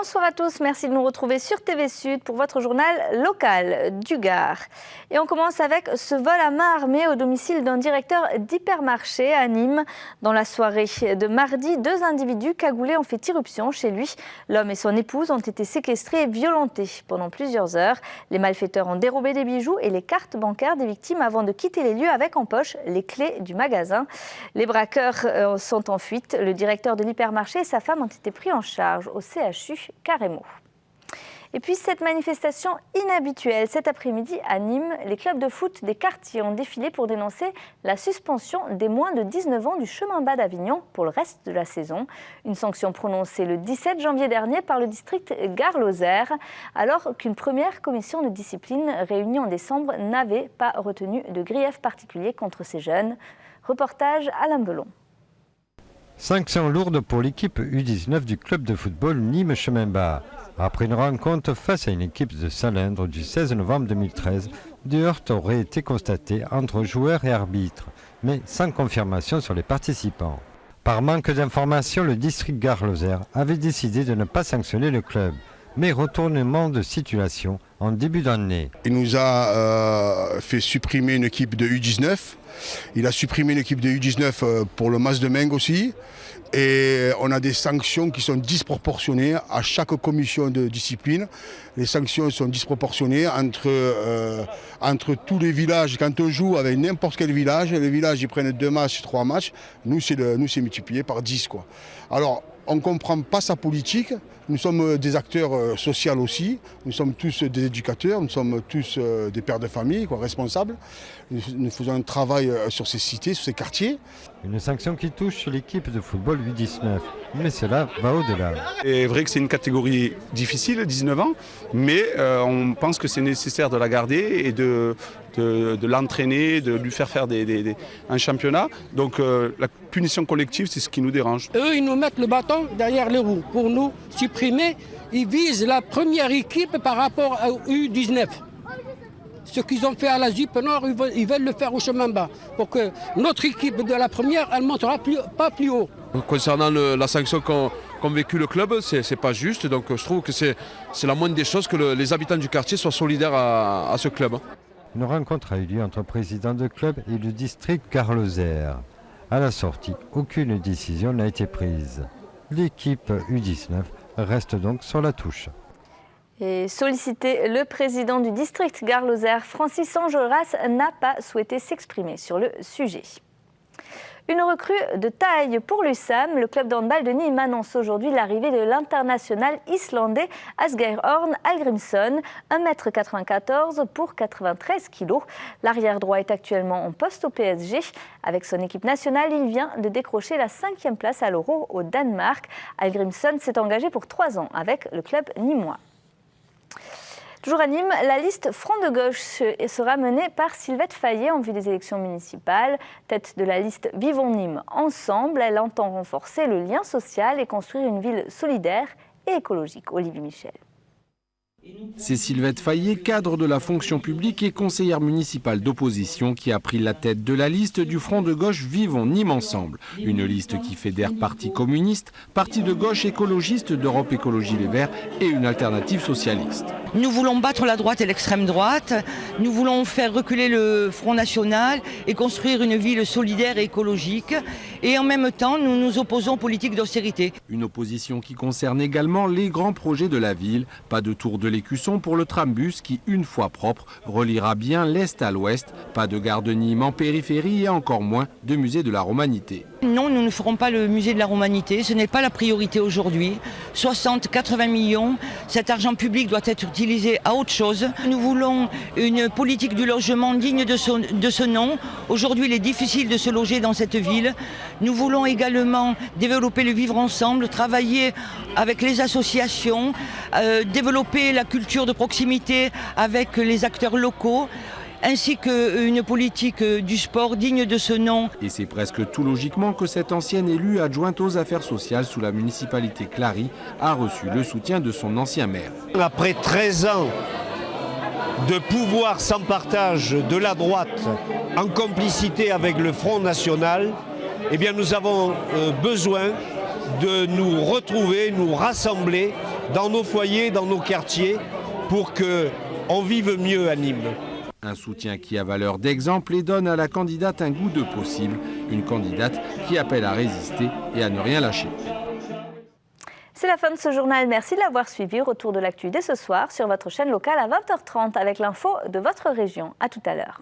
Bonsoir à tous, merci de nous retrouver sur TV Sud pour votre journal local du Gard. Et on commence avec ce vol à main armée au domicile d'un directeur d'hypermarché à Nîmes. Dans la soirée de mardi, 2 individus cagoulés ont fait irruption chez lui. L'homme et son épouse ont été séquestrés et violentés pendant plusieurs heures. Les malfaiteurs ont dérobé des bijoux et les cartes bancaires des victimes avant de quitter les lieux avec en poche les clés du magasin. Les braqueurs sont en fuite. Le directeur de l'hypermarché et sa femme ont été pris en charge au CHU Carrémo. Et puis cette manifestation inhabituelle cet après-midi à Nîmes, les clubs de foot des quartiers ont défilé pour dénoncer la suspension des moins de 19 ans du chemin bas d'Avignon pour le reste de la saison. Une sanction prononcée le 17 janvier dernier par le district Gard-Lozère, alors qu'une première commission de discipline réunie en décembre n'avait pas retenu de grief particulier contre ces jeunes. Reportage Alain Belon. Sanctions lourdes pour l'équipe U19 du club de football Nîmes Chemin Bas. Après une rencontre face à une équipe de Salindre du 16 novembre 2013, des heurts auraient été constatés entre joueurs et arbitres, mais sans confirmation sur les participants. Par manque d'informations, le district Gard-Lozère avait décidé de ne pas sanctionner le club, mais retournement de situation en début d'année. Il nous a fait supprimer une équipe de U19. Il a supprimé une équipe de U19 pour le Mas de Meng aussi. Et on a des sanctions qui sont disproportionnées à chaque commission de discipline. Les sanctions sont disproportionnées entre tous les villages. Quand on joue avec n'importe quel village, les villages ils prennent 2 matchs, 3 matchs. Nous, c'est multiplié par 10, quoi. Alors, on ne comprend pas sa politique. Nous sommes des acteurs sociaux aussi. Nous sommes tous des éducateurs. Nous sommes tous des pères de famille, quoi, responsables. Nous faisons un travail sur ces cités, sur ces quartiers. Une sanction qui touche l'équipe de football U19. Mais cela va au-delà. C'est vrai que c'est une catégorie difficile, 19 ans, mais on pense que c'est nécessaire de la garder et de l'entraîner, de lui faire un championnat. Donc la punition collective, c'est ce qui nous dérange. Eux, ils nous mettent le bâton derrière les roues pour nous supprimer. Ils visent la première équipe par rapport à U19. Ce qu'ils ont fait à la ZUP Nord, ils veulent le faire au chemin bas. Pour que notre équipe de la première, elle ne montera pas plus haut. Concernant la sanction qu'ont vécu le club, c'est pas juste. Donc je trouve que c'est la moindre des choses que les habitants du quartier soient solidaires à ce club. Une rencontre a eu lieu entre le président de club et le district Gard-Lozère. À la sortie, aucune décision n'a été prise. L'équipe U19 reste donc sur la touche. Et sollicité, le président du district Gard-Lozère, Francis Enjolras, n'a pas souhaité s'exprimer sur le sujet. Une recrue de taille pour l'USAM. Le club de handball de Nîmes annonce aujourd'hui l'arrivée de l'international islandais Asgeir Horn Hallgrímsson, 1,94 m pour 93 kg. L'arrière droit est actuellement en poste au PSG. Avec son équipe nationale, il vient de décrocher la 5e place à l'Euro au Danemark. Hallgrímsson s'est engagé pour 3 ans avec le club nîmois. Toujours à Nîmes, la liste Front de gauche sera menée par Sylvette Fayet en vue des élections municipales. Tête de la liste Vivons Nîmes ensemble, elle entend renforcer le lien social et construire une ville solidaire et écologique. Olivier Michel. C'est Sylvette Fayet, cadre de la fonction publique et conseillère municipale d'opposition, qui a pris la tête de la liste du Front de gauche Vivons Nîmes ensemble. Une liste qui fédère Parti communiste, Parti de gauche écologiste d'Europe Écologie Les Verts et une alternative socialiste. Nous voulons battre la droite et l'extrême droite, nous voulons faire reculer le Front National et construire une ville solidaire et écologique. Et en même temps, nous nous opposons aux politiques d'austérité. Une opposition qui concerne également les grands projets de la ville. Pas de tour de l'Écusson pour le trambus qui, une fois propre, reliera bien l'Est à l'Ouest. Pas de gare de Nîmes en périphérie et encore moins de musée de la Romanité. Non, nous ne ferons pas le musée de la Romanité, ce n'est pas la priorité aujourd'hui. 60-80 millions, cet argent public doit être utilisé à autre chose. Nous voulons une politique du logement digne de ce nom. Aujourd'hui, il est difficile de se loger dans cette ville. Nous voulons également développer le vivre ensemble, travailler avec les associations, développer la culture de proximité avec les acteurs locaux, ainsi qu'une politique du sport digne de ce nom. Et c'est presque tout logiquement que cette ancienne élue adjointe aux affaires sociales sous la municipalité Clary a reçu le soutien de son ancien maire. Après 13 ans de pouvoir sans partage de la droite en complicité avec le Front National, eh bien nous avons besoin de nous retrouver, nous rassembler dans nos foyers, dans nos quartiers, pour qu'on vive mieux à Nîmes. Un soutien qui a valeur d'exemple et donne à la candidate un goût de possible. Une candidate qui appelle à résister et à ne rien lâcher. C'est la fin de ce journal. Merci de l'avoir suivi. Retour de l'actu dès ce soir sur votre chaîne locale à 20h30 avec l'info de votre région. À tout à l'heure.